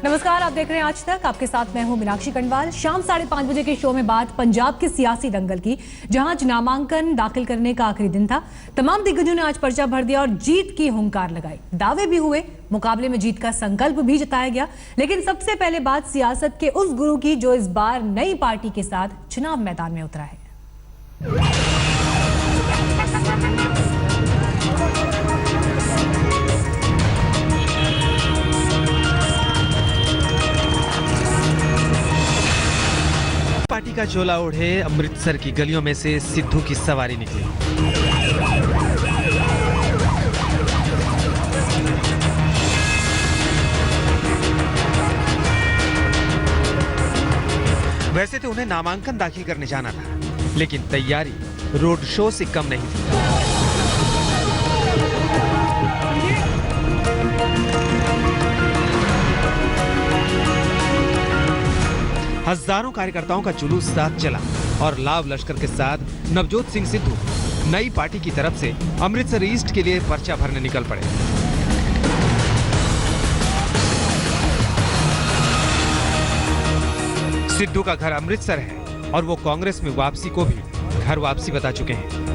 नमस्कार, आप देख रहे हैं आज तक। आपके साथ मैं हूं मीनाक्षी कंडवाल। शाम 5:30 बजे के शो में बात पंजाब के सियासी दंगल की, जहां आज नामांकन दाखिल करने का आखिरी दिन था। तमाम दिग्गजों ने आज पर्चा भर दिया और जीत की हुंकार लगाई। दावे भी हुए, मुकाबले में जीत का संकल्प भी जताया गया। लेकिन सबसे पहले बात सियासत के उस गुरु की जो इस बार नई पार्टी के साथ चुनाव मैदान में उतरा है। पार्टी का चोला ओढ़े अमृतसर की गलियों में से सिद्धू की सवारी निकली। वैसे तो उन्हें नामांकन दाखिल करने जाना था, लेकिन तैयारी रोड शो से कम नहीं थी। हजारों कार्यकर्ताओं का जुलूस साथ चला और लाव लश्कर के साथ नवजोत सिंह सिद्धू नई पार्टी की तरफ से अमृतसर ईस्ट के लिए पर्चा भरने निकल पड़े। सिद्धू का घर अमृतसर है और वो कांग्रेस में वापसी को भी घर वापसी बता चुके हैं।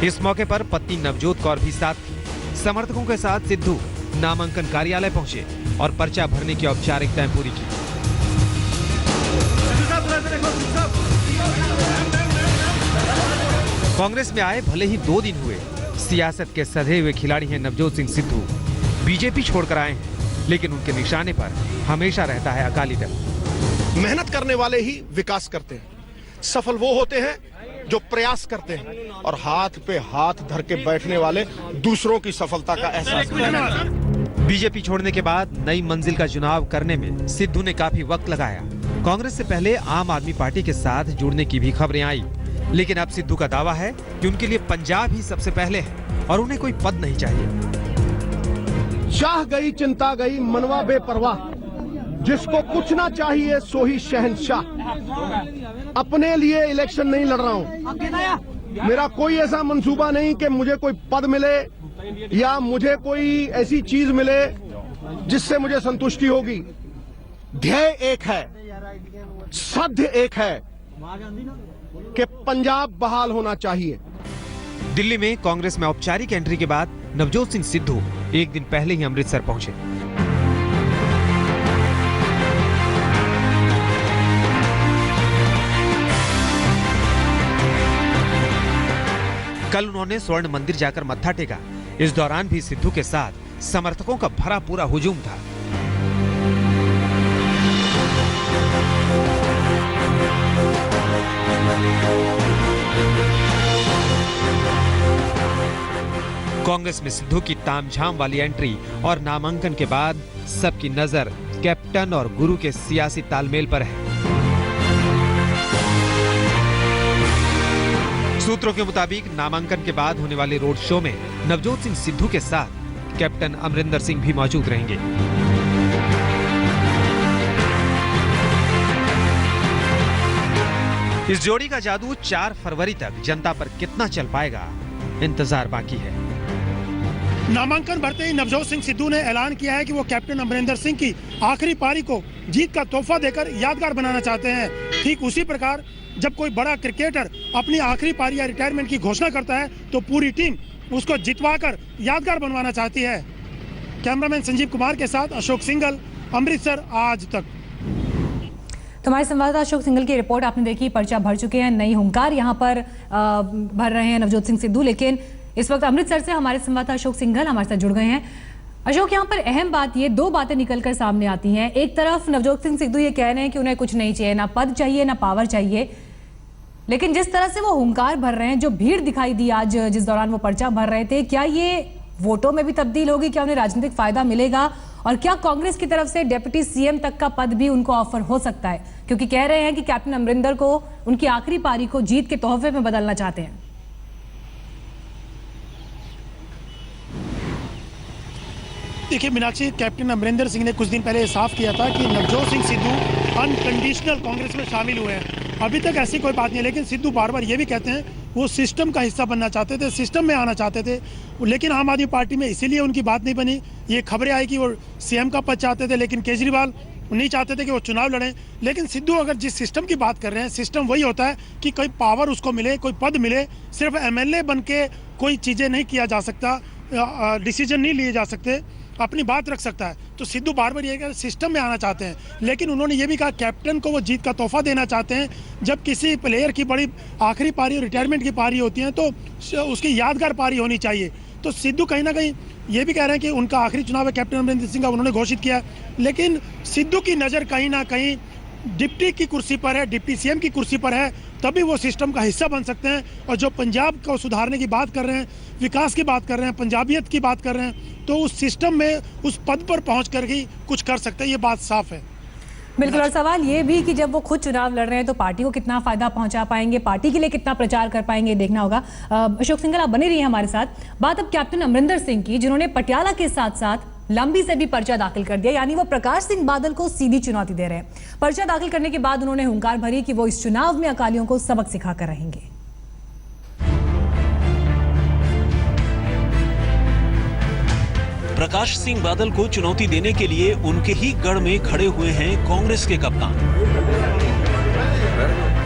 इस मौके पर पत्नी नवजोत कौर भी साथ थी। समर्थकों के साथ सिद्धू नामांकन कार्यालय पहुंचे और पर्चा भरने की औपचारिकताएं पूरी की। कांग्रेस में आए भले ही 2 दिन हुए, सियासत के सधे हुए खिलाड़ी हैं नवजोत सिंह सिद्धू। बीजेपी छोड़कर आए हैं, लेकिन उनके निशाने पर हमेशा रहता है अकाली दल। मेहनत करने वाले ही विकास करते हैं। सफल वो होते हैं जो प्रयास करते हैं और हाथ पे हाथ धर के बैठने वाले दूसरों की सफलता का एहसास करते हैं। बीजेपी छोड़ने के बाद नई मंजिल का चुनाव करने में सिद्धू ने काफी वक्त लगाया। कांग्रेस से पहले आम आदमी पार्टी के साथ जुड़ने की भी खबरें आई, लेकिन अब सिद्धू का दावा है कि उनके लिए पंजाब ही सबसे पहले है और उन्हें कोई पद नहीं चाहिए। चाह गई चिंता गई मनवा बेपरवाह, जिसको कुछ ना चाहिए सो ही शहंशाह। अपने लिए इलेक्शन नहीं लड़ रहा हूं। मेरा कोई ऐसा मंसूबा नहीं कि मुझे कोई पद मिले या मुझे कोई ऐसी चीज मिले जिससे मुझे संतुष्टि होगी। ध्येय एक है, साध्य एक है कि पंजाब बहाल होना चाहिए। दिल्ली में कांग्रेस में औपचारिक एंट्री के बाद नवजोत सिंह सिद्धू एक दिन पहले ही अमृतसर पहुंचे। कल उन्होंने स्वर्ण मंदिर जाकर मत्था टेका। इस दौरान भी सिद्धू के साथ समर्थकों का भरा पूरा हुजूम था। कांग्रेस में सिद्धू की तामझाम वाली एंट्री और नामांकन के बाद सबकी नजर कैप्टन और गुरु के सियासी तालमेल पर है। सूत्रों के मुताबिक नामांकन के बाद होने वाले रोड शो में नवजोत सिंह सिद्धू के साथ कैप्टन अमरिंदर सिंह भी मौजूद रहेंगे। इस जोड़ी का जादू 4 फरवरी तक जनता पर कितना चल पाएगा, इंतजार बाकी है। नामांकन भरते ही नवजोत सिंह सिद्धू ने ऐलान किया है कि वो कैप्टन अमरिंदर सिंह की आखिरी पारी को जीत का तोहफा देकर यादगार बनाना चाहते हैं। ठीक उसी प्रकार जब कोई बड़ा क्रिकेटर अपनी आखिरी पारी या रिटायरमेंट की घोषणा करता है तो पूरी टीम उसको जितवाकर यादगार बनवाना चाहती है। कैमरामैन संजीव कुमार के साथ अशोक सिंघल, अमृतसर आज तक। तो हमारे संवाददाता अशोक सिंघल की रिपोर्ट आपने देखी। पर्चा भर चुके हैं, नई हुंकार यहाँ पर भर रहे हैं नवजोत सिंह सिद्धू। लेकिन इस वक्त अमृतसर से हमारे संवाददाता अशोक सिंघल हमारे साथ जुड़ गए हैं। अशोक, यहाँ पर अहम बात ये 2 बातें निकलकर सामने आती हैं। एक तरफ नवजोत सिंह सिद्धू ये कह रहे हैं कि उन्हें कुछ नहीं चाहिए, ना पद चाहिए ना पावर चाहिए, लेकिन जिस तरह से वो हुंकार भर रहे हैं, जो भीड़ दिखाई दी आज जिस दौरान वो पर्चा भर रहे थे, क्या ये वोटों में भी तब्दील होगी? क्या उन्हें राजनीतिक फायदा मिलेगा? और क्या कांग्रेस की तरफ से डिप्टी सीएम तक का पद भी उनको ऑफर हो सकता है? क्योंकि कह रहे हैं कि कैप्टन अमरिंदर को उनकी आखिरी पारी को जीत के तोहफे में बदलना चाहते हैं। देखिए मीनाक्षी, कैप्टन अमरिंदर सिंह ने कुछ दिन पहले साफ किया था कि नवजोत सिंह सिद्धू अनकंडीशनल कांग्रेस में शामिल हुए हैं। अभी तक ऐसी कोई बात नहीं है, लेकिन सिद्धू बार बार ये भी कहते हैं वो सिस्टम का हिस्सा बनना चाहते थे, सिस्टम में आना चाहते थे। लेकिन आम आदमी पार्टी में इसीलिए उनकी बात नहीं बनी। ये खबरें आई कि वो सीएम का पद चाहते थे, लेकिन केजरीवाल नहीं चाहते थे कि वो चुनाव लड़ें। लेकिन सिद्धू अगर जिस सिस्टम की बात कर रहे हैं, सिस्टम वही होता है कि कोई पावर उसको मिले, कोई पद मिले। सिर्फ एमएलए बन के कोई चीज़ें नहीं किया जा सकता, डिसीजन नहीं लिए जा सकते, अपनी बात रख सकता है। तो सिद्धू बार बार ये सिस्टम में आना चाहते हैं। लेकिन उन्होंने ये भी कहा कैप्टन को वो जीत का तोहफा देना चाहते हैं। जब किसी प्लेयर की बड़ी आखिरी पारी, रिटायरमेंट की पारी होती है, तो उसकी यादगार पारी होनी चाहिए। तो सिद्धू कहीं ना कहीं ये भी कह रहे हैं कि उनका आखिरी चुनाव है कैप्टन अमरिंदर सिंह का, उन्होंने घोषित किया। लेकिन सिद्धू की नज़र कहीं ना कहीं डिप्टी की कुर्सी पर है, डिप्टी सीएम की कुर्सी पर है, तभी वो सिस्टम का हिस्सा बन सकते हैं। और जो पंजाब को सुधारने की बात कर रहे हैं, विकास की बात कर रहे हैं, पंजाबियत की बात कर रहे हैं, तो उस सिस्टम में उस पद पर पहुंच कर ही कुछ कर सकते हैं, ये बात साफ है। बिल्कुल। और सवाल ये भी कि जब वो खुद चुनाव लड़ रहे हैं तो पार्टी को कितना फायदा पहुंचा पाएंगे, पार्टी के लिए कितना प्रचार कर पाएंगे, देखना होगा। अशोक सिंघल, आप बने रहिए हमारे साथ। बात अब कैप्टन अमरिंदर सिंह की, जिन्होंने पटियाला के साथ साथ लंबी से भी पर्चा दाखिल कर दिया, यानी वो प्रकाश सिंह बादल को सीधी चुनौती दे रहे हैं। पर्चा दाखिल करने के बाद उन्होंने हुंकार भरी कि वो इस चुनाव में अकालियों को सबक सिखाकर रहेंगे। प्रकाश सिंह बादल को चुनौती देने के लिए उनके ही गढ़ में खड़े हुए हैं कांग्रेस के कप्तान।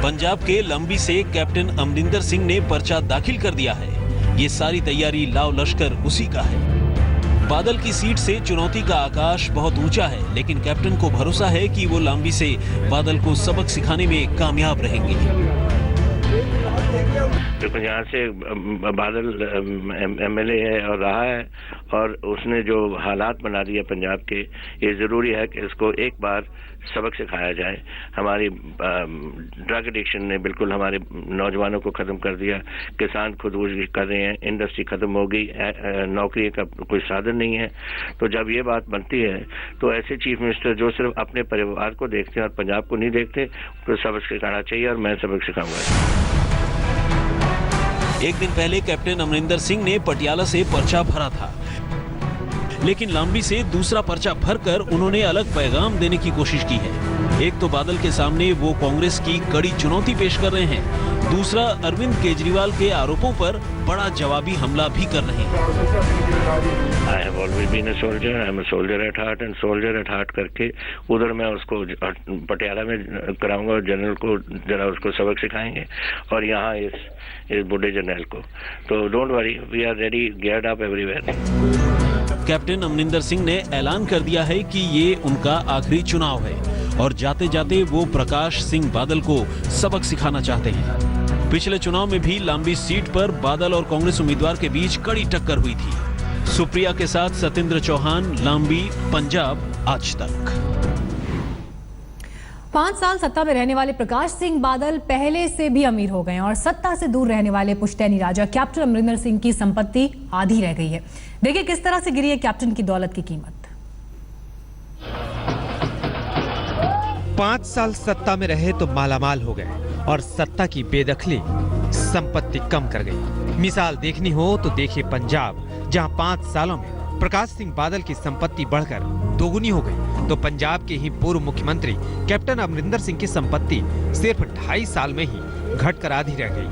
पंजाब के लंबी से कैप्टन अमरिंदर सिंह ने पर्चा दाखिल कर दिया है। ये सारी तैयारी लाव लश्कर उसी का है। बादल की सीट से चुनौती का आकाश बहुत ऊंचा है, लेकिन कैप्टन को भरोसा है कि वो लंबी से बादल को सबक सिखाने में कामयाब रहेंगे। देखो, यहाँ से बादल एमएलए है और रहा है, और उसने जो हालात बना दिए पंजाब के, ये जरूरी है कि इसको एक बार सबक सिखाया जाए। हमारी ड्रग एडिक्शन ने बिल्कुल हमारे नौजवानों को खत्म कर दिया। किसान खुदकुशी कर रहे हैं, इंडस्ट्री खत्म हो गई, नौकरी का कोई साधन नहीं है। तो जब ये बात बनती है तो ऐसे चीफ मिनिस्टर जो सिर्फ अपने परिवार को देखते हैं और पंजाब को नहीं देखते, तो सबक सिखाना चाहिए, और मैं सबक सिखाऊंगा। एक दिन पहले कैप्टन अमरिंदर सिंह ने पटियाला से पर्चा भरा था, लेकिन लंबी से दूसरा पर्चा भरकर उन्होंने अलग पैगाम देने की कोशिश की है। एक तो बादल के सामने वो कांग्रेस की कड़ी चुनौती पेश कर रहे हैं, दूसरा अरविंद केजरीवाल के आरोपों पर बड़ा जवाबी हमला भी कर रहे हैं। I have always been a soldier. I am a soldier at heart, and soldier at heart करके उधर मैं उसको पटियाला में कराऊंगा और जनरल को जरा उसको सबक सिखाएंगे, और यहाँ इस बूढ़े जनरल को। तो don't worry, we are ready, geared up everywhere. Captain Amarinder Singh ने ऐलान कर दिया है कि ये उनका आखिरी चुनाव है, और जाते जाते वो प्रकाश सिंह बादल को सबक सिखाना चाहते हैं। पिछले चुनाव में भी लंबी सीट पर बादल और कांग्रेस उम्मीदवार के बीच कड़ी टक्कर हुई थी। सुप्रिया के साथ सत्येंद्र चौहान, लंबी, पंजाब आज तक। 5 साल सत्ता में रहने वाले प्रकाश सिंह बादल पहले से भी अमीर हो गए और सत्ता से दूर रहने वाले पुश्तैनी राजा कैप्टन अमरिंदर सिंह की संपत्ति आधी रह गई है। देखिए किस तरह से गिरी है कैप्टन की दौलत की कीमत। 5 साल सत्ता में रहे तो मालामाल हो गए, और सत्ता की बेदखली संपत्ति कम कर गई। मिसाल देखनी हो तो देखिए पंजाब, जहां 5 सालों में प्रकाश सिंह बादल की संपत्ति बढ़कर दोगुनी हो गई, तो पंजाब के ही पूर्व मुख्यमंत्री कैप्टन अमरिंदर सिंह की संपत्ति सिर्फ 2.5 साल में ही घटकर आधी रह गई।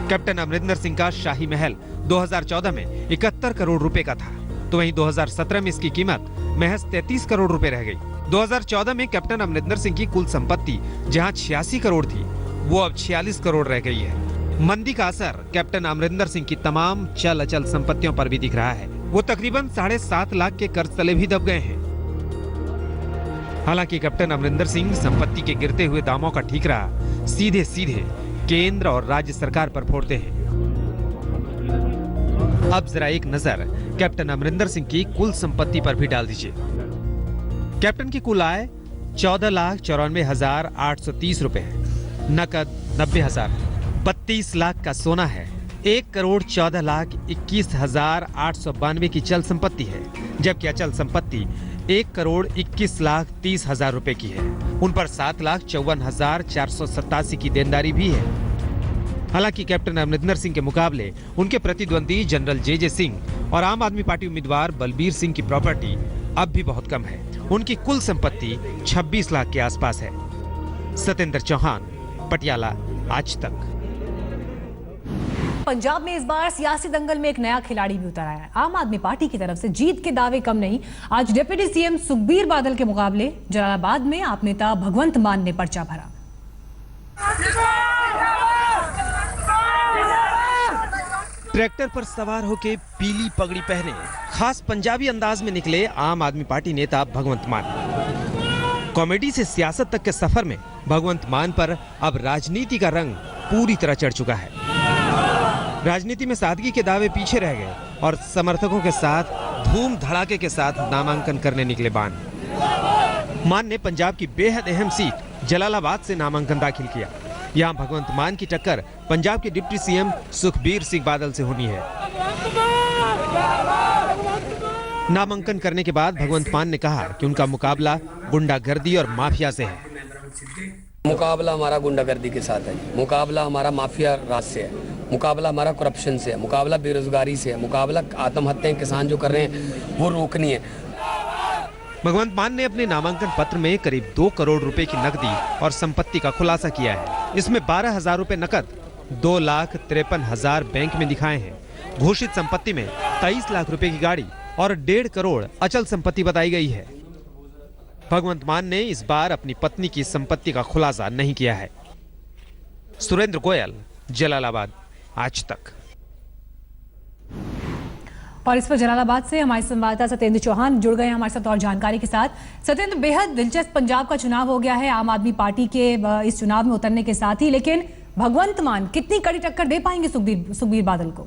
कैप्टन अमरिंदर सिंह का शाही महल 2014 में 71 करोड़ रुपए का था, तो वहीं 2017 में इसकी कीमत महज 33 करोड़ रुपए रह गई। 2014 में कैप्टन अमरिंदर सिंह की कुल संपत्ति जहां 86 करोड़ थी, वो अब 46 करोड़ रह गई है। मंदी का असर कैप्टन अमरिंदर सिंह की तमाम चल अचल संपत्तियों पर भी दिख रहा है। वो तकरीबन 7.5 लाख के कर्ज तले भी दब गए हैं। हालांकि कैप्टन अमरिंदर सिंह संपत्ति के गिरते हुए दामों का ठीकरा सीधे सीधे केंद्र और राज्य सरकार पर फोड़ते हैं। अब जरा एक नजर कैप्टन अमरिंदर सिंह की कुल संपत्ति पर भी डाल दीजिए। कैप्टन की कुल आय 14,94,830 रुपए है, नकद 90,000, 32 लाख का सोना है, 1,14,21,892 की चल संपत्ति है, जबकि अचल संपत्ति 1,21,30,000 रुपए की है। उन पर 7,54,487 की देनदारी भी है। हालांकि कैप्टन अमरिंदर सिंह के मुकाबले उनके प्रतिद्वंदी जनरल जे सिंह और आम आदमी पार्टी उम्मीदवार बलबीर सिंह की प्रॉपर्टी अब भी बहुत कम है। उनकी कुल संपत्ति 26 लाख के आसपास है। सत्येंद्र चौहान, पटियाला, आज तक। पंजाब में इस बार सियासी दंगल में एक नया खिलाड़ी भी उतर आया है। आम आदमी पार्टी की तरफ से जीत के दावे कम नहीं। आज डिप्टी सीएम सुखबीर बादल के मुकाबले जलालाबाद में आप नेता भगवंत मान ने पर्चा भरा। ट्रैक्टर पर सवार होकर पीली पगड़ी पहने खास पंजाबी अंदाज में निकले आम आदमी पार्टी नेता भगवंत मान। कॉमेडी से सियासत तक के सफर में भगवंत मान पर अब राजनीति का रंग पूरी तरह चढ़ चुका है। राजनीति में सादगी के दावे पीछे रह गए और समर्थकों के साथ धूम धड़ाके के साथ नामांकन करने निकले मान ने पंजाब की बेहद अहम सीट जलालाबाद से नामांकन दाखिल किया। यहाँ भगवंत मान की टक्कर पंजाब के डिप्टी सीएम सुखबीर सिंह बादल से होनी है। नामांकन करने के बाद भगवंत मान ने कहा कि उनका मुकाबला गुंडागर्दी और माफिया से है। मुकाबला हमारा गुंडागर्दी के साथ है, मुकाबला हमारा माफिया राज से है, मुकाबला हमारा करप्शन से है, मुकाबला बेरोजगारी से है, मुकाबला आत्महत्याएं किसान जो कर रहे हैं वो रोकनी है। भगवंत मान ने अपने नामांकन पत्र में करीब 2 करोड़ रुपए की नकदी और संपत्ति का खुलासा किया है। इसमें 12,000 रुपए नकद, 2,53,000 बैंक में दिखाए हैं। घोषित संपत्ति में 23 लाख रुपए की गाड़ी और 1.5 करोड़ अचल संपत्ति बताई गई है। भगवंत मान ने इस बार अपनी पत्नी की संपत्ति का खुलासा नहीं किया है। सुरेंद्र गोयल, जलालाबाद, आज तक। और इस पर जलालाबाद से हमारे संवाददाता सत्येंद्र चौहान जुड़ गए हैं हमारे साथ और जानकारी के साथ। सत्येंद्र, बेहद दिलचस्प पंजाब का चुनाव हो गया है आम आदमी पार्टी के इस चुनाव में उतरने के साथ ही, लेकिन भगवंत मान कितनी कड़ी टक्कर दे पाएंगे सुखबीर बादल को?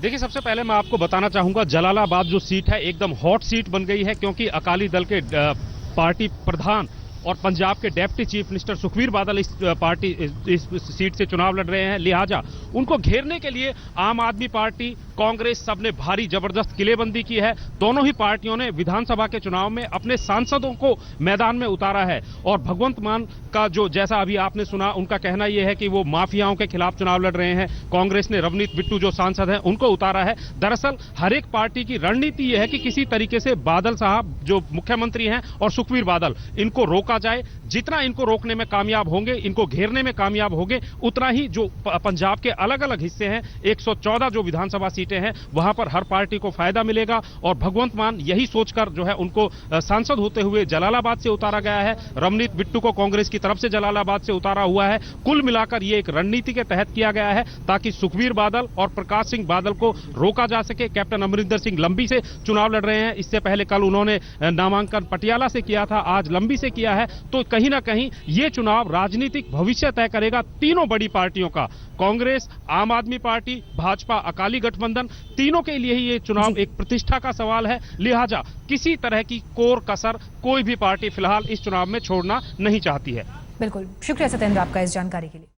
देखिए, सबसे पहले मैं आपको बताना चाहूंगा जलालाबाद जो सीट है एकदम हॉट सीट बन गई है, क्योंकि अकाली दल के पार्टी प्रधान और पंजाब के deputy chief minister Sukhbir Badal इस सीट से चुनाव लड़ रहे हैं। लिहाजा उनको घेरने के लिए आम आदमी पार्टी, कांग्रेस सबने भारी जबरदस्त किलेबंदी की है। दोनों ही पार्टियों ने विधानसभा के चुनाव में अपने सांसदों को मैदान में उतारा है और भगवंत मान का जो जैसा अभी आपने सुना, उनका कहना यह है कि वो माफियाओं के खिलाफ चुनाव लड़ रहे हैं। कांग्रेस ने रवनीत बिट्टू जो सांसद हैं उनको उतारा है। दरअसल हर एक पार्टी की रणनीति यह है कि किसी तरीके से बादल साहब जो मुख्यमंत्री हैं और सुखबीर बादल, इनको रोका जाए। जितना इनको रोकने में कामयाब होंगे, इनको घेरने में कामयाब होंगे, उतना ही जो पंजाब के अलग अलग हिस्से हैं 114 जो विधानसभा सीटें हैं वहां पर हर पार्टी को फायदा मिलेगा। और भगवंत मान यही सोचकर जो है उनको सांसद होते हुए जलालाबाद से उतारा गया है। रवनीत बिट्टू को कांग्रेस की तरफ से जलालाबाद से उतारा हुआ है। कुल मिलाकर ये एक रणनीति के तहत किया गया है ताकि सुखबीर बादल और प्रकाश सिंह बादल को रोका जा सके। कैप्टन अमरिंदर सिंह लंबी से चुनाव लड़ रहे हैं। इससे पहले कल उन्होंने नामांकन पटियाला से किया था, आज लंबी से किया है। तो कहीं ना कहीं ये चुनाव राजनीतिक भविष्य तय करेगा तीनों बड़ी पार्टियों का। कांग्रेस, आम आदमी पार्टी, भाजपा, अकाली गठबंधन, तीनों के लिए ही ये चुनाव एक प्रतिष्ठा का सवाल है। लिहाजा किसी तरह की कोर कसर कोई भी पार्टी फिलहाल इस चुनाव में छोड़ना नहीं चाहती है। बिल्कुल, शुक्रिया सत्येंद्र आपका इस जानकारी के लिए।